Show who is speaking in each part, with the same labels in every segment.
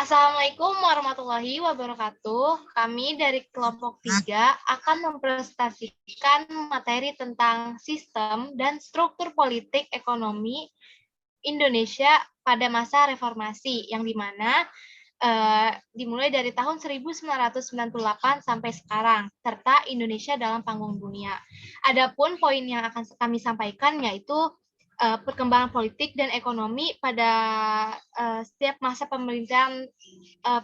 Speaker 1: Assalamualaikum warahmatullahi wabarakatuh. Kami dari kelompok 3 akan mempresentasikan materi tentang sistem dan struktur politik ekonomi Indonesia pada masa reformasi, yang dimana dimulai dari tahun 1998 sampai sekarang, serta Indonesia dalam panggung dunia. Adapun poin yang akan kami sampaikan yaitu perkembangan politik dan ekonomi pada setiap masa pemerintahan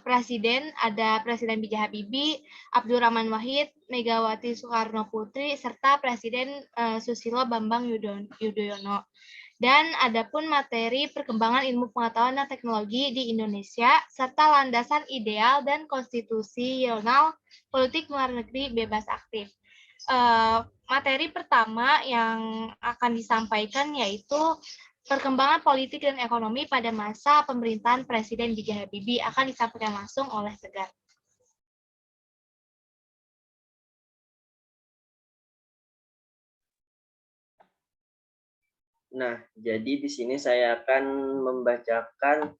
Speaker 1: presiden. Ada Presiden B.J. Habibie, Abdurrahman Wahid, Megawati Soekarno Putri, serta Presiden Susilo Bambang Yudhoyono. Dan adapun materi perkembangan ilmu pengetahuan dan teknologi di Indonesia, serta landasan ideal dan konstitusional politik luar negeri bebas aktif. Materi pertama yang akan disampaikan yaitu perkembangan politik dan ekonomi pada masa pemerintahan Presiden B.J. Habibie, akan disampaikan langsung oleh Tegar.
Speaker 2: Nah, jadi di sini saya akan membacakan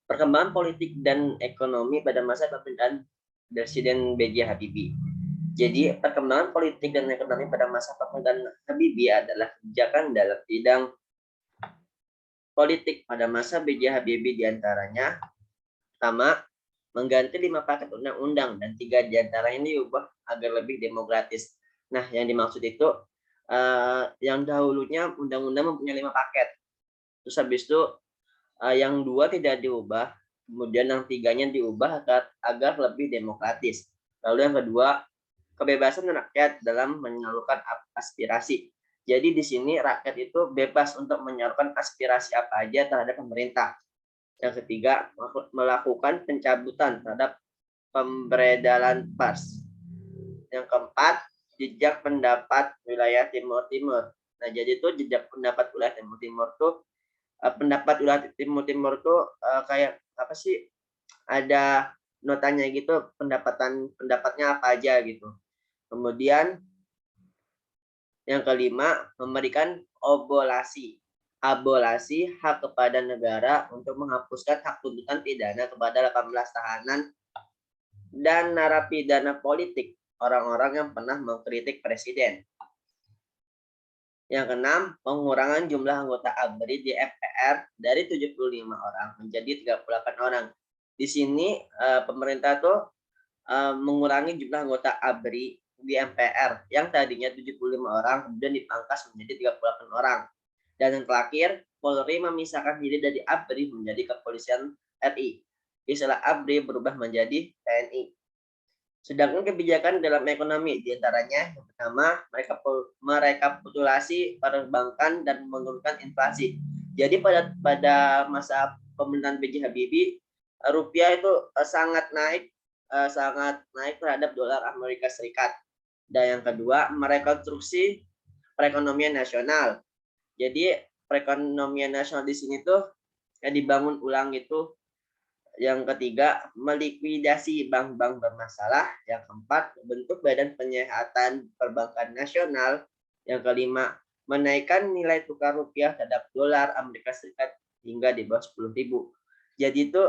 Speaker 2: perkembangan politik dan ekonomi pada masa pemerintahan Presiden B.J. Habibie. Jadi, perkembangan politik dan ekonomi pada masa pemerintahan Habibie adalah kebijakan dalam bidang politik pada masa B.J. Habibie diantaranya, pertama, mengganti 5 paket undang-undang dan 3 diantaranya diubah agar lebih demokratis. Nah, yang dimaksud itu yang dahulunya undang-undang mempunyai 5 paket. Terus habis itu yang 2 tidak diubah, kemudian yang 3-nya diubah agar lebih demokratis. Lalu yang kedua, kebebasan rakyat dalam menyalurkan aspirasi. Jadi di sini rakyat itu bebas untuk menyalurkan aspirasi apa aja terhadap pemerintah. Yang ketiga, melakukan pencabutan terhadap pemberedalan pers. Yang keempat, jejak pendapat wilayah Timur Timur. Nah, jadi itu jejak pendapat wilayah Timur Timur tuh pendapat wilayah Timur Timur tuh kayak apa sih? Ada notanya gitu, pendapatnya apa aja gitu. Kemudian yang kelima, memberikan abolasi hak kepada negara untuk menghapuskan hak tuntutan pidana kepada 18 tahanan dan narapidana politik, orang-orang yang pernah mengkritik presiden. Yang keenam, pengurangan jumlah anggota ABRI di MPR dari 75 orang menjadi 38 orang. Di sini pemerintah tuh mengurangi jumlah anggota ABRI di MPR yang tadinya 75 orang kemudian dipangkas menjadi 38 orang. Dan yang terakhir, Polri memisahkan diri dari ABRI menjadi Kepolisian RI. Istilah ABRI berubah menjadi TNI. Sedangkan kebijakan dalam ekonomi diantaranya yang pertama, merekapitulasi perbankan dan menurunkan inflasi. Jadi pada masa pemerintahan B.J. Habibie, rupiah itu sangat naik terhadap dolar Amerika Serikat. Dan yang kedua, merekonstruksi perekonomian nasional. Jadi perekonomian nasional di sini tuh dibangun ulang itu. Yang ketiga, melikuidasi bank-bank bermasalah. Yang keempat, bentuk badan penyihatan perbankan nasional. Yang kelima, menaikkan nilai tukar rupiah terhadap dolar Amerika Serikat hingga di bawah 10.000. Jadi itu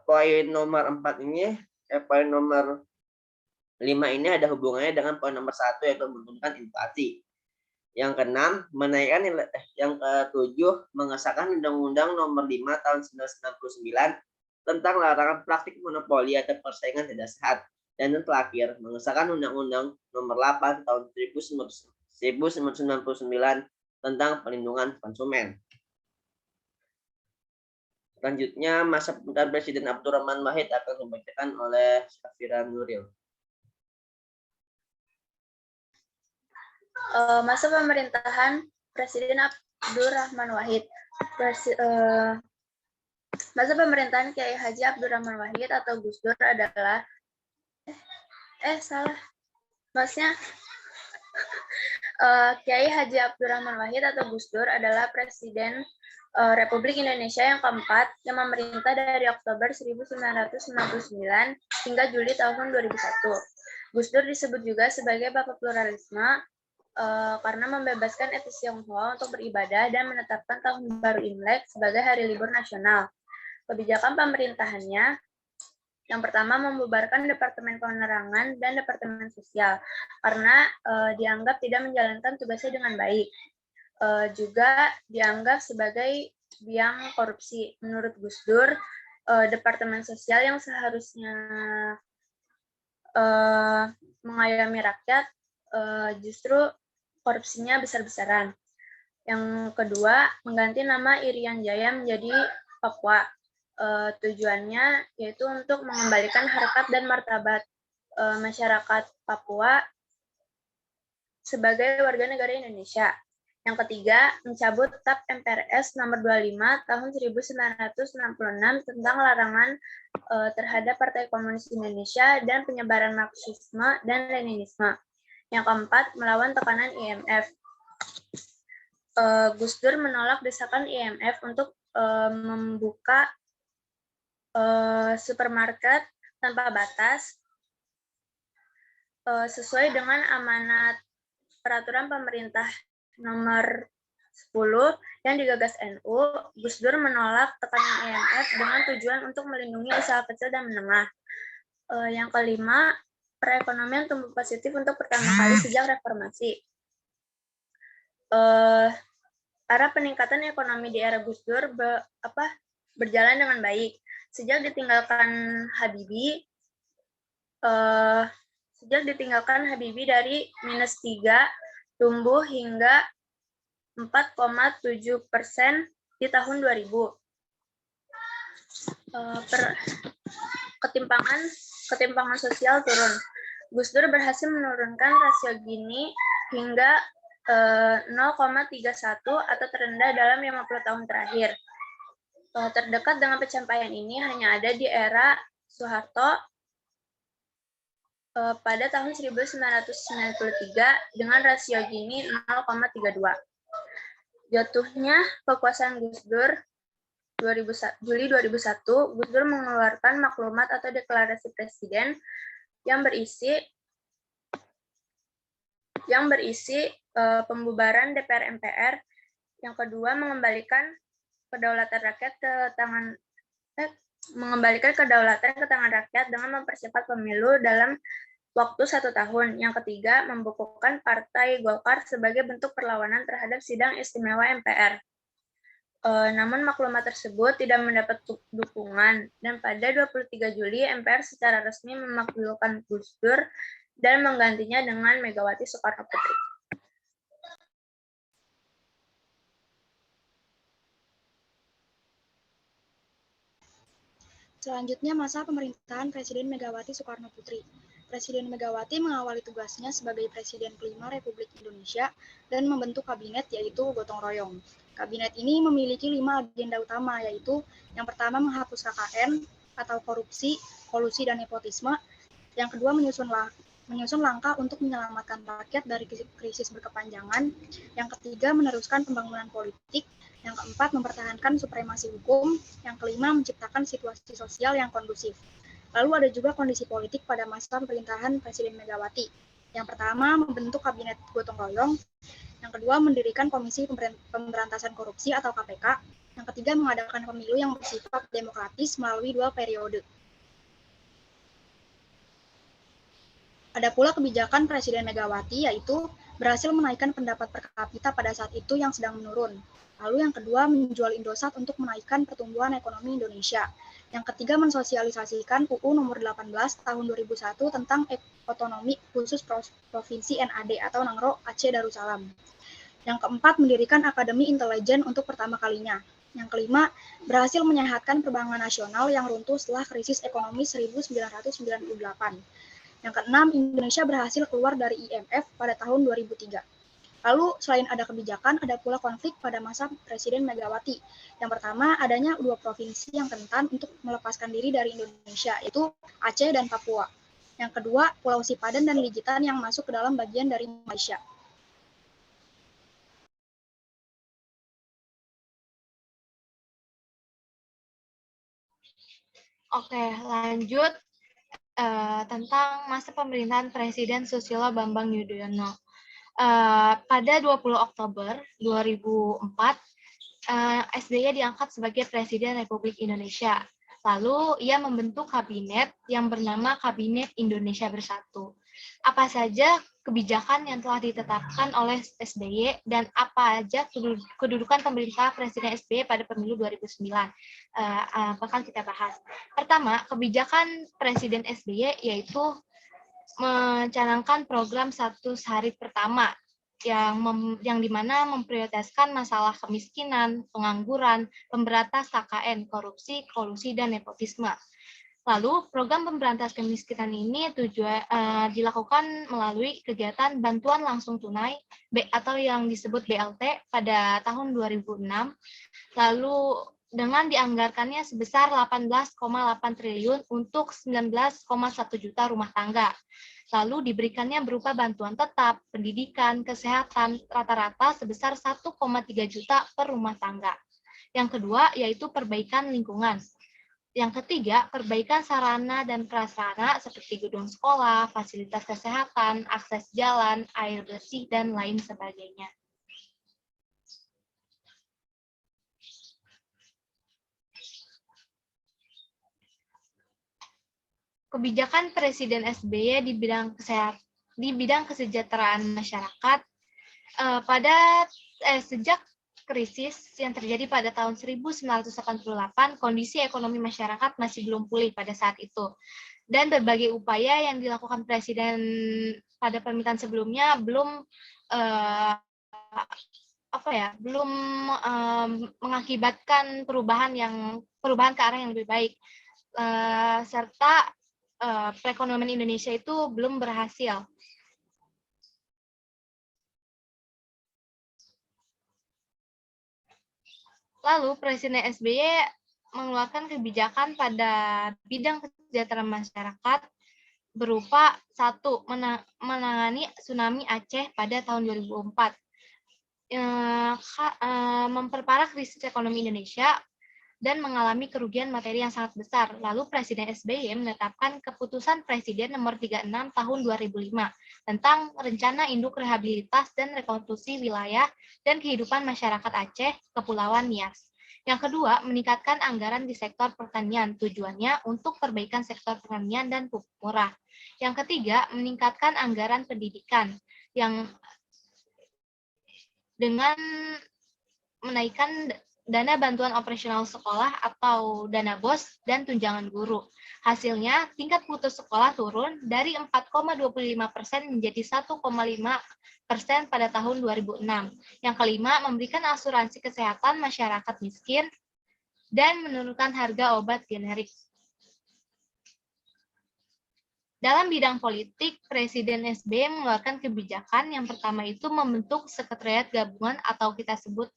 Speaker 2: poin nomor 4 ini, poin nomor 5 ini ada hubungannya dengan poin nomor 1 yaitu menurunkan inflasi. Yang keenam, menaikkan nilai. Yang ketujuh, mengesahkan Undang-Undang Nomor 5 Tahun 1999 tentang larangan praktik monopoli atau persaingan tidak sehat. Dan yang terakhir, mengesahkan Undang-Undang Nomor 8 Tahun 1999 tentang perlindungan konsumen. Selanjutnya, masa pemerintahan Presiden Abdurrahman Wahid akan dibacakan oleh Syafira Nuril.
Speaker 3: Masa pemerintahan Presiden Abdurrahman Wahid. Masa pemerintahan Kiai Haji Abdurrahman Wahid atau Gus Dur adalah Maksudnya Kiai Haji Abdurrahman Wahid atau Gus Dur adalah Presiden Republik Indonesia yang keempat yang memerintah dari Oktober 1999 hingga Juli tahun 2001. Gus Dur disebut juga sebagai Bapak Pluralisme karena membebaskan etnis Tionghoa untuk beribadah dan menetapkan Tahun Baru Imlek sebagai hari libur nasional. Kebijakan pemerintahannya Yang pertama, membubarkan Departemen Penerangan dan Departemen Sosial karena dianggap tidak menjalankan tugasnya dengan baik. Juga dianggap sebagai biang korupsi. Menurut Gus Dur, Departemen Sosial yang seharusnya mengayomi rakyat justru korupsinya besar-besaran. Yang kedua, mengganti nama Irian Jaya menjadi Papua. Tujuannya yaitu untuk mengembalikan harkat dan martabat masyarakat Papua sebagai warga negara Indonesia. Yang ketiga, mencabut TAP MPRS nomor 25 tahun 1966 tentang larangan terhadap Partai Komunis Indonesia dan penyebaran Marxisme dan Leninisme. Yang keempat, melawan tekanan IMF. Gus Dur menolak desakan IMF untuk membuka supermarket tanpa batas sesuai dengan amanat peraturan pemerintah nomor 10 yang digagas NU. Gus Dur menolak tekanan IMF dengan tujuan untuk melindungi usaha kecil dan menengah. Yang kelima, perekonomian tumbuh positif untuk pertama kali sejak reformasi. Arah peningkatan ekonomi di era Gus Dur berjalan dengan baik. Sejak ditinggalkan Habibie dari -3 tumbuh hingga 4,7% di tahun 2000. Ketimpangan sosial turun. Gus Dur berhasil menurunkan rasio Gini hingga 0,31 atau terendah dalam 50 tahun terakhir. Terdekat dengan pencapaian ini hanya ada di era Soeharto pada tahun 1993 dengan rasio Gini 0,32. Jatuhnya kekuasaan Gus Dur Juli 2001, Gus Dur mengeluarkan maklumat atau deklarasi presiden yang berisi pembubaran DPR MPR. Yang kedua, mengembalikan kedaulatan ke tangan rakyat dengan mempercepat pemilu dalam waktu 1 tahun. Yang ketiga, membukukan Partai Golkar sebagai bentuk perlawanan terhadap sidang istimewa MPR. Namun maklumat tersebut tidak mendapat dukungan, dan pada 23 Juli MPR secara resmi memakzulkan Gus Dur dan menggantinya dengan Megawati Soekarno Putri.
Speaker 4: Selanjutnya masa pemerintahan Presiden Megawati Soekarno Putri. Presiden Megawati mengawali tugasnya sebagai Presiden kelima Republik Indonesia dan membentuk kabinet yaitu gotong royong. Kabinet ini memiliki 5 agenda utama, yaitu yang pertama menghapus KKN atau korupsi, kolusi, dan nepotisme. Yang kedua menyusun langkah untuk menyelamatkan rakyat dari krisis berkepanjangan. Yang ketiga meneruskan pembangunan politik. Yang keempat, mempertahankan supremasi hukum. Yang kelima, menciptakan situasi sosial yang kondusif. Lalu ada juga kondisi politik pada masa pemerintahan Presiden Megawati. Yang pertama, membentuk kabinet gotong royong. Yang kedua, mendirikan Komisi Pemberantasan Korupsi atau KPK. Yang ketiga, mengadakan pemilu yang bersifat demokratis melalui 2 periode. Ada pula kebijakan Presiden Megawati, yaitu berhasil menaikkan pendapat per kapita pada saat itu yang sedang menurun. Lalu yang kedua, menjual Indosat untuk menaikkan pertumbuhan ekonomi Indonesia. Yang ketiga, mensosialisasikan UU nomor 18 tahun 2001 tentang otonomi khusus Provinsi NAD atau Nangro Aceh Darussalam. Yang keempat, mendirikan Akademi Intelijen untuk pertama kalinya. Yang kelima, berhasil menyehatkan perbankan nasional yang runtuh setelah krisis ekonomi 1998. Yang keenam, Indonesia berhasil keluar dari IMF pada tahun 2003. Lalu, selain ada kebijakan, ada pula konflik pada masa Presiden Megawati. Yang pertama, adanya 2 provinsi yang rentan untuk melepaskan diri dari Indonesia, yaitu Aceh dan Papua. Yang kedua, Pulau Sipadan dan Ligitan yang masuk ke dalam bagian dari Malaysia.
Speaker 1: Oke, lanjut tentang masa pemerintahan Presiden Susilo Bambang Yudhoyono. Pada 20 Oktober 2004, SBY diangkat sebagai Presiden Republik Indonesia. Lalu ia membentuk kabinet yang bernama Kabinet Indonesia Bersatu. Apa saja kebijakan yang telah ditetapkan oleh SBY dan apa aja kedudukan pemerintah Presiden SBY pada pemilu 2009 bakal kita bahas. Pertama, kebijakan Presiden SBY yaitu mencanangkan program 100 hari pertama yang dimana memprioritaskan masalah kemiskinan, pengangguran, pemberantas KKN, korupsi, kolusi, dan nepotisme. Lalu, program pemberantasan kemiskinan ini dilakukan melalui kegiatan bantuan langsung tunai atau yang disebut BLT pada tahun 2006. Lalu, dengan dianggarkannya sebesar 18,8 triliun untuk 19,1 juta rumah tangga. Lalu diberikannya berupa bantuan tetap, pendidikan, kesehatan, rata-rata sebesar 1,3 juta per rumah tangga. Yang kedua, yaitu perbaikan lingkungan. Yang ketiga, perbaikan sarana dan prasarana seperti gedung sekolah, fasilitas kesehatan, akses jalan, air bersih, dan lain sebagainya. Kebijakan Presiden SBY di bidang kesejahteraan masyarakat sejak krisis yang terjadi pada tahun 1988, kondisi ekonomi masyarakat masih belum pulih pada saat itu. Dan berbagai upaya yang dilakukan Presiden pada pemerintahan sebelumnya belum mengakibatkan perubahan ke arah yang lebih baik, serta perekonomian Indonesia itu belum berhasil. Lalu Presiden SBY mengeluarkan kebijakan pada bidang kesejahteraan masyarakat berupa 1. Menangani tsunami Aceh pada tahun 2004, memperparah krisis ekonomi Indonesia dan mengalami kerugian materi yang sangat besar. Lalu Presiden SBY menetapkan Keputusan Presiden Nomor 36 Tahun 2005 tentang Rencana Induk Rehabilitas dan Rekonstruksi Wilayah dan Kehidupan Masyarakat Aceh, Kepulauan Nias. Yang kedua, meningkatkan anggaran di sektor pertanian, tujuannya untuk perbaikan sektor pertanian dan pupuk murah. Yang ketiga, meningkatkan anggaran pendidikan yang dengan menaikkan dana bantuan operasional sekolah atau dana BOS dan tunjangan guru. Hasilnya, tingkat putus sekolah turun dari 4,25% menjadi 1,5% pada tahun 2006. Yang kelima, memberikan asuransi kesehatan masyarakat miskin dan menurunkan harga obat generik. Dalam bidang politik, Presiden SBY mengeluarkan kebijakan yang pertama itu membentuk Sekretariat Gabungan atau kita sebut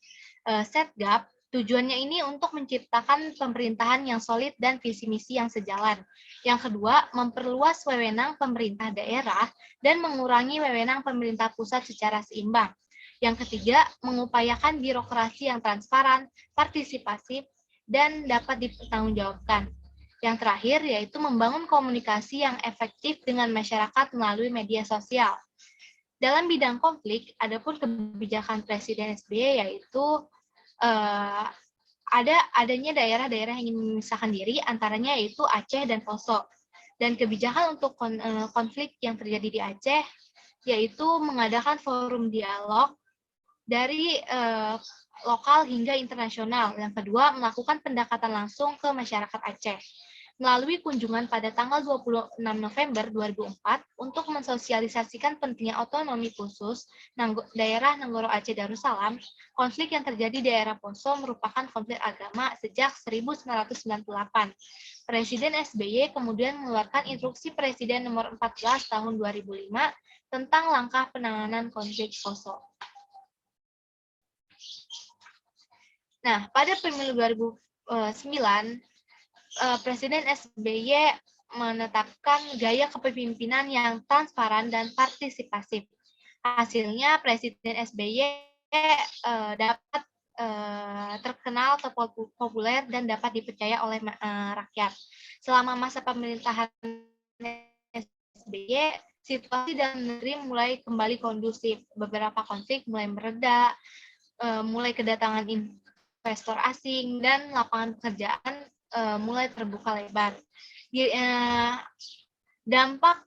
Speaker 1: Setgab. Tujuannya ini untuk menciptakan pemerintahan yang solid dan visi misi yang sejalan. Yang kedua, memperluas wewenang pemerintah daerah dan mengurangi wewenang pemerintah pusat secara seimbang. Yang ketiga, mengupayakan birokrasi yang transparan, partisipatif, dan dapat dipertanggungjawabkan. Yang terakhir, yaitu membangun komunikasi yang efektif dengan masyarakat melalui media sosial. Dalam bidang konflik, adapun kebijakan Presiden SBY yaitu adanya daerah-daerah yang ingin memisahkan diri, antaranya yaitu Aceh dan Poso. Dan kebijakan untuk konflik yang terjadi di Aceh yaitu mengadakan forum dialog dari lokal hingga internasional. Yang kedua, melakukan pendekatan langsung ke masyarakat Aceh melalui kunjungan pada tanggal 26 November 2004 untuk mensosialisasikan pentingnya otonomi khusus daerah Nenggoro Aceh Darussalam. Konflik yang terjadi di daerah Poso merupakan konflik agama sejak 1998. Presiden SBY kemudian mengeluarkan Instruksi Presiden Nomor 14 Tahun 2005 tentang langkah penanganan konflik Poso. Nah, pada pemilu 2009, Presiden SBY menetapkan gaya kepemimpinan yang transparan dan partisipatif. Hasilnya, Presiden SBY dapat terkenal, populer, dan dapat dipercaya oleh rakyat. Selama masa pemerintahan SBY, situasi dalam negeri mulai kembali kondusif. Beberapa konflik mulai mereda, mulai kedatangan investor asing, dan lapangan pekerjaan mulai terbuka lebar. Dampak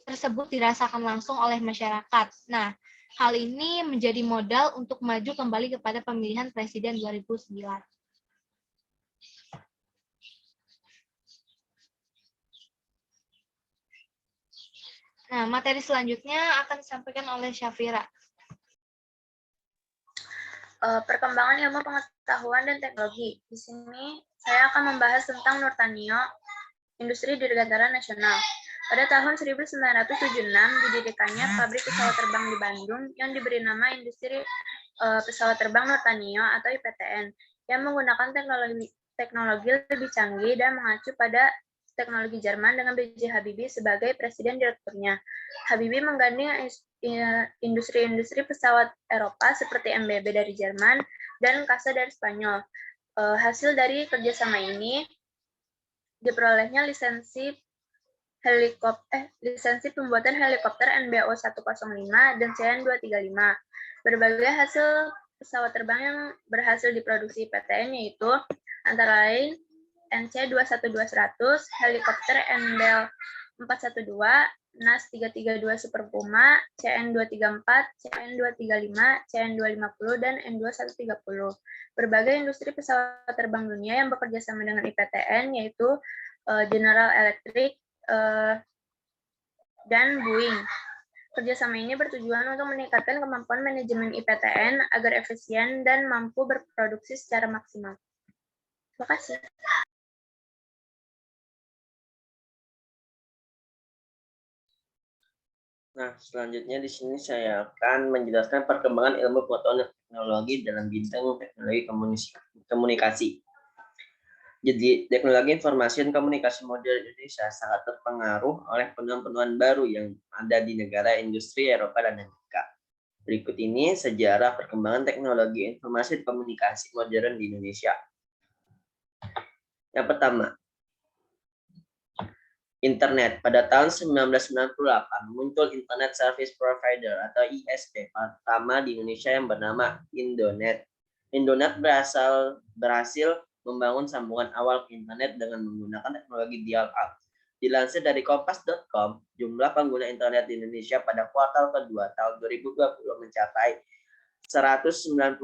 Speaker 1: tersebut dirasakan langsung oleh masyarakat. Nah, hal ini menjadi modal untuk maju kembali kepada pemilihan presiden 2009. Nah, materi selanjutnya akan disampaikan oleh Syafira.
Speaker 3: Perkembangan ilmu pengetahuan dan teknologi. Di sini saya akan membahas tentang Nurtanio, industri dirgantara nasional. Pada tahun 1976 didirikannya pabrik pesawat terbang di Bandung yang diberi nama Industri Pesawat Terbang Nurtanio atau IPTN yang menggunakan teknologi lebih canggih dan mengacu pada teknologi Jerman dengan B.J. Habibie sebagai presiden direkturnya. Habibie menggandeng industri-industri pesawat Eropa seperti MBB dari Jerman dan CASA dari Spanyol. Hasil dari kerjasama ini diperolehnya lisensi pembuatan helikopter NBO 105 dan CN 235. Berbagai hasil pesawat terbang yang berhasil diproduksi PTN yaitu antara lain NC 212-100, helikopter NBL 412, NAS 332 Super Puma, CN 234, CN 235, CN 250, dan N 2130. Berbagai industri pesawat terbang dunia yang bekerja sama dengan IPTN yaitu General Electric dan Boeing. Kerjasama ini bertujuan untuk meningkatkan kemampuan manajemen IPTN agar efisien dan mampu berproduksi secara maksimal. Terima kasih.
Speaker 2: Nah, selanjutnya di sini saya akan menjelaskan perkembangan ilmu pengetahuan dan teknologi dalam bidang teknologi komunikasi. Jadi, teknologi informasi dan komunikasi modern Indonesia sangat terpengaruh oleh penemuan-penemuan baru yang ada di negara industri Eropa dan Amerika. Berikut ini sejarah perkembangan teknologi informasi dan komunikasi modern di Indonesia. Yang pertama, Internet. Pada tahun 1998 muncul Internet Service Provider atau ISP pertama di Indonesia yang bernama Indonet. Indonet berhasil membangun sambungan awal ke internet dengan menggunakan teknologi dial-up. Dilansir dari kompas.com, jumlah pengguna internet di Indonesia pada kuartal kedua tahun 2020 mencapai 196,7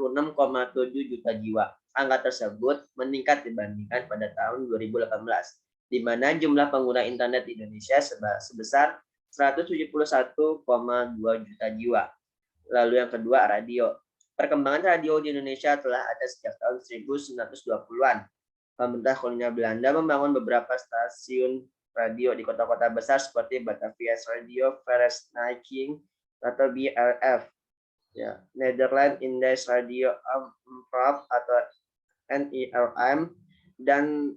Speaker 2: juta jiwa. Angka tersebut meningkat dibandingkan pada tahun 2018. Di mana jumlah pengguna internet di Indonesia sebesar 171,2 juta jiwa. Lalu yang kedua, radio. Perkembangan radio di Indonesia telah ada sejak tahun 1920-an. Pemerintah kolonial Belanda membangun beberapa stasiun radio di kota-kota besar seperti Batavia's Radio, Vereeniging atau BRF. Ya, Netherlands Indies Radio Amprop atau NIRM dan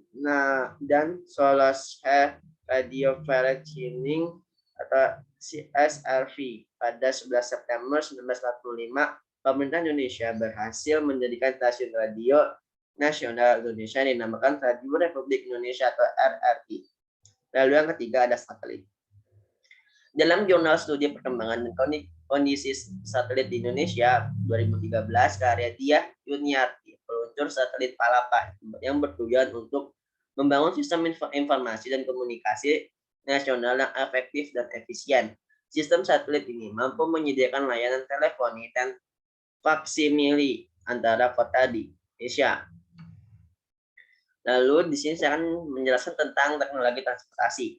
Speaker 2: Solosche Radio Vereniging atau CSRV. Pada 11 September 1945, pemerintah Indonesia berhasil mendirikan stasiun radio nasional Indonesia yang dinamakan Radio Republik Indonesia atau RRI. Lalu yang ketiga ada satelit. Dalam jurnal studi perkembangan dan kondisi satelit di Indonesia 2013, karya Diah Yuniarti, peluncur satelit Palapa yang bertujuan untuk membangun sistem informasi dan komunikasi nasional yang efektif dan efisien. Sistem satelit ini mampu menyediakan layanan teleponi dan faksimili antara kota di Indonesia. Lalu di sini saya akan menjelaskan tentang teknologi transportasi.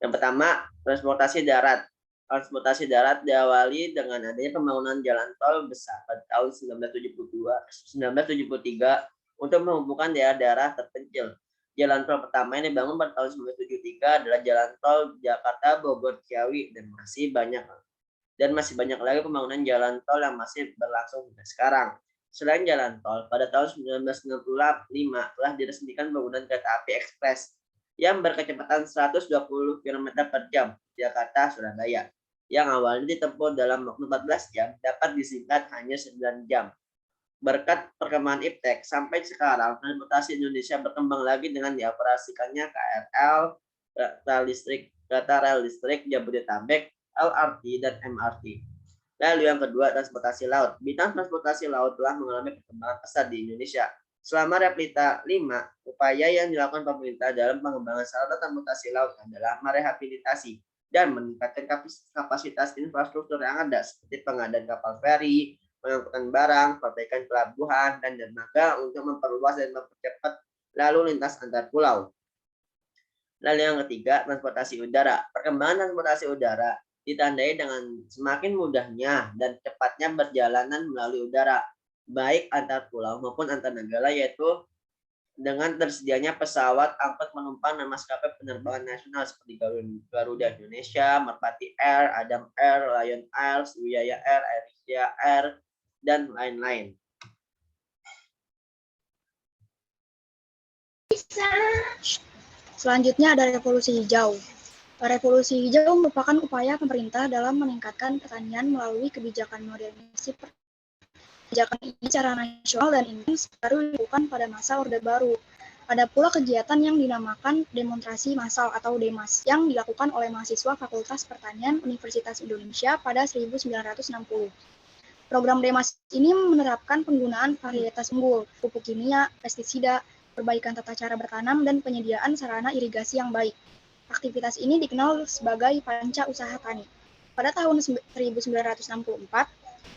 Speaker 2: Yang pertama, transportasi darat. Transportasi darat diawali dengan adanya pembangunan jalan tol besar pada tahun 1973 untuk menghubungkan daerah-daerah terpencil. Jalan tol pertama yang dibangun pada tahun 1973 adalah jalan tol Jakarta Bogor Ciawi dan masih banyak lagi pembangunan jalan tol yang masih berlangsung hingga sekarang. Selain jalan tol, pada tahun 1995 telah diresmikan pembangunan kereta api ekspres yang berkecepatan 120 km per jam Jakarta-Surabaya. Yang awalnya ditempuh dalam waktu 14 jam dapat disingkat hanya 9 jam. Berkat perkembangan iptek, sampai sekarang transportasi Indonesia berkembang lagi dengan dioperasikannya KRL, kereta rel listrik Jabodetabek, LRT, dan MRT. Lalu yang kedua, transportasi laut. Bidang transportasi laut telah mengalami perkembangan pesat di Indonesia. Selama Replita 5, upaya yang dilakukan pemerintah dalam pengembangan saluran transportasi laut adalah merehabilitasi dan meningkatkan kapasitas infrastruktur yang ada seperti pengadaan kapal feri, pengangkutan barang, perbaikan pelabuhan, dan dermaga untuk memperluas dan mempercepat lalu lintas antar pulau. Lalu yang ketiga, transportasi udara. Perkembangan transportasi udara ditandai dengan semakin mudahnya dan cepatnya perjalanan melalui udara, baik antar pulau maupun antar negara, yaitu dengan tersedianya pesawat angkut penumpang dan maskapai penerbangan nasional seperti Garuda Indonesia, Merpati Air, Adam Air, Lion Air, Sriwijaya Air, Asia Air, dan lain-lain.
Speaker 4: Selanjutnya ada revolusi hijau. Revolusi hijau merupakan upaya pemerintah dalam meningkatkan pertanian melalui kebijakan modernisasi. Kebijakan ini secara nasional dan intens baru dilakukan pada masa Orde Baru. Ada pula kegiatan yang dinamakan demonstrasi massal atau DEMAS yang dilakukan oleh mahasiswa Fakultas Pertanian Universitas Indonesia pada 1960. Program DEMAS ini menerapkan penggunaan varietas unggul, pupuk kimia, pestisida, perbaikan tata cara bertanam, dan penyediaan sarana irigasi yang baik. Aktivitas ini dikenal sebagai panca usaha tani. Pada tahun 1964,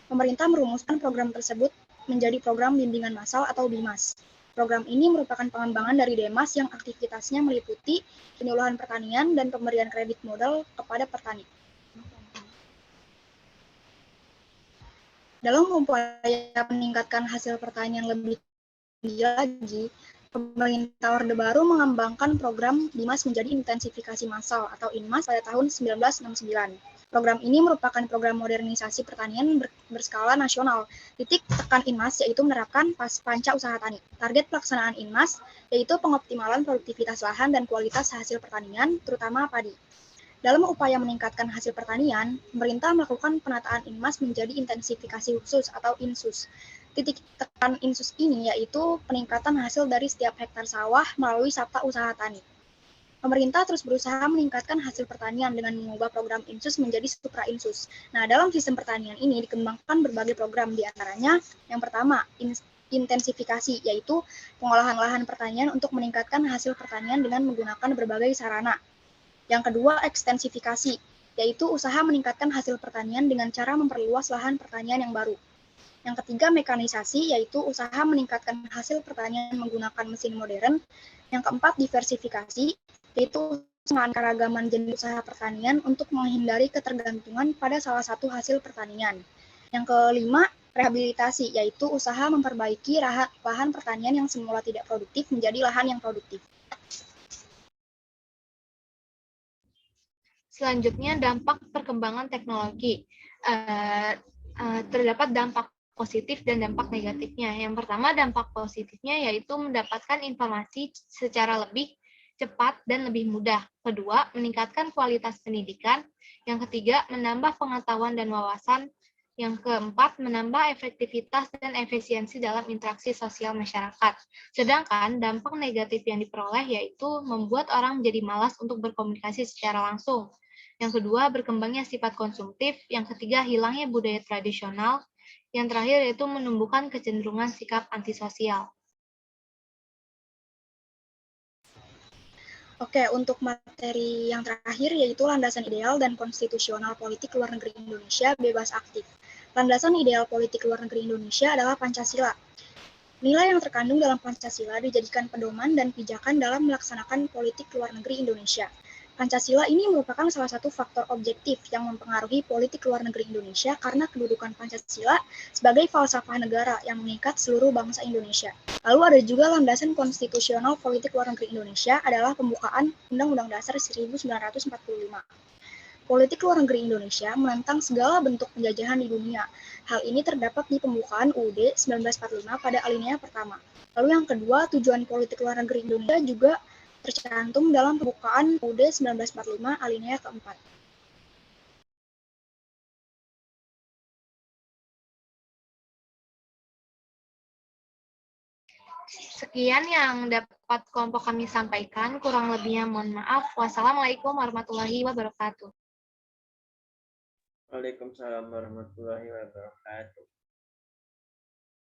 Speaker 4: pemerintah merumuskan program tersebut menjadi program bimbingan massal atau BIMAS. Program ini merupakan pengembangan dari DEMAS yang aktivitasnya meliputi penyuluhan pertanian dan pemberian kredit modal kepada petani. Dalam upaya meningkatkan hasil pertanian lebih tinggi lagi, pemerintah Orde Baru mengembangkan program BIMAS menjadi intensifikasi massal atau INMAS pada tahun 1969. Program ini merupakan program modernisasi pertanian berskala nasional. Titik tekan INMAS yaitu menerapkan panca usaha tani. Target pelaksanaan INMAS yaitu pengoptimalan produktivitas lahan dan kualitas hasil pertanian, terutama padi. Dalam upaya meningkatkan hasil pertanian, pemerintah melakukan penataan INMAS menjadi intensifikasi khusus atau INSUS. Titik tekan INSUS ini yaitu peningkatan hasil dari setiap hektar sawah melalui sabta usaha tani. Pemerintah terus berusaha meningkatkan hasil pertanian dengan mengubah program INSUS menjadi supra INSUS. Nah, dalam sistem pertanian ini dikembangkan berbagai program, diantaranya yang pertama, intensifikasi, yaitu pengolahan lahan pertanian untuk meningkatkan hasil pertanian dengan menggunakan berbagai sarana. Yang kedua, ekstensifikasi, yaitu usaha meningkatkan hasil pertanian dengan cara memperluas lahan pertanian yang baru. Yang ketiga, mekanisasi, yaitu usaha meningkatkan hasil pertanian menggunakan mesin modern. Yang keempat, diversifikasi, yaitu penggunaan keragaman jenis usaha pertanian untuk menghindari ketergantungan pada salah satu hasil pertanian. Yang kelima, rehabilitasi, yaitu usaha memperbaiki lahan pertanian yang semula tidak produktif menjadi lahan yang produktif.
Speaker 1: Selanjutnya, dampak perkembangan teknologi. Terdapat dampak positif dan dampak negatifnya. Yang pertama, dampak positifnya yaitu mendapatkan informasi secara lebih cepat dan lebih mudah. Kedua, meningkatkan kualitas pendidikan. Yang ketiga, menambah pengetahuan dan wawasan. Yang keempat, menambah efektivitas dan efisiensi dalam interaksi sosial masyarakat. Sedangkan dampak negatif yang diperoleh yaitu membuat orang menjadi malas untuk berkomunikasi secara langsung. Yang kedua, berkembangnya sifat konsumtif. Yang ketiga, hilangnya budaya tradisional. Yang terakhir yaitu menumbuhkan kecenderungan sikap antisosial.
Speaker 4: Oke, untuk materi yang terakhir yaitu landasan ideal dan konstitusional politik luar negeri Indonesia bebas aktif. Landasan ideal politik luar negeri Indonesia adalah Pancasila. Nilai yang terkandung dalam Pancasila dijadikan pedoman dan pijakan dalam melaksanakan politik luar negeri Indonesia. Pancasila ini merupakan salah satu faktor objektif yang mempengaruhi politik luar negeri Indonesia karena kedudukan Pancasila sebagai falsafah negara yang mengikat seluruh bangsa Indonesia. Lalu ada juga landasan konstitusional politik luar negeri Indonesia adalah pembukaan Undang-Undang Dasar 1945. Politik luar negeri Indonesia menentang segala bentuk penjajahan di dunia. Hal ini terdapat di pembukaan UUD 1945 pada alinea pertama. Lalu yang kedua, tujuan politik luar negeri Indonesia juga tercantum dalam pembukaan UUD 1945 alinea keempat.
Speaker 1: Sekian yang dapat kelompok kami sampaikan. Kurang lebihnya mohon maaf. Wassalamualaikum warahmatullahi wabarakatuh.
Speaker 2: Waalaikumsalam warahmatullahi wabarakatuh.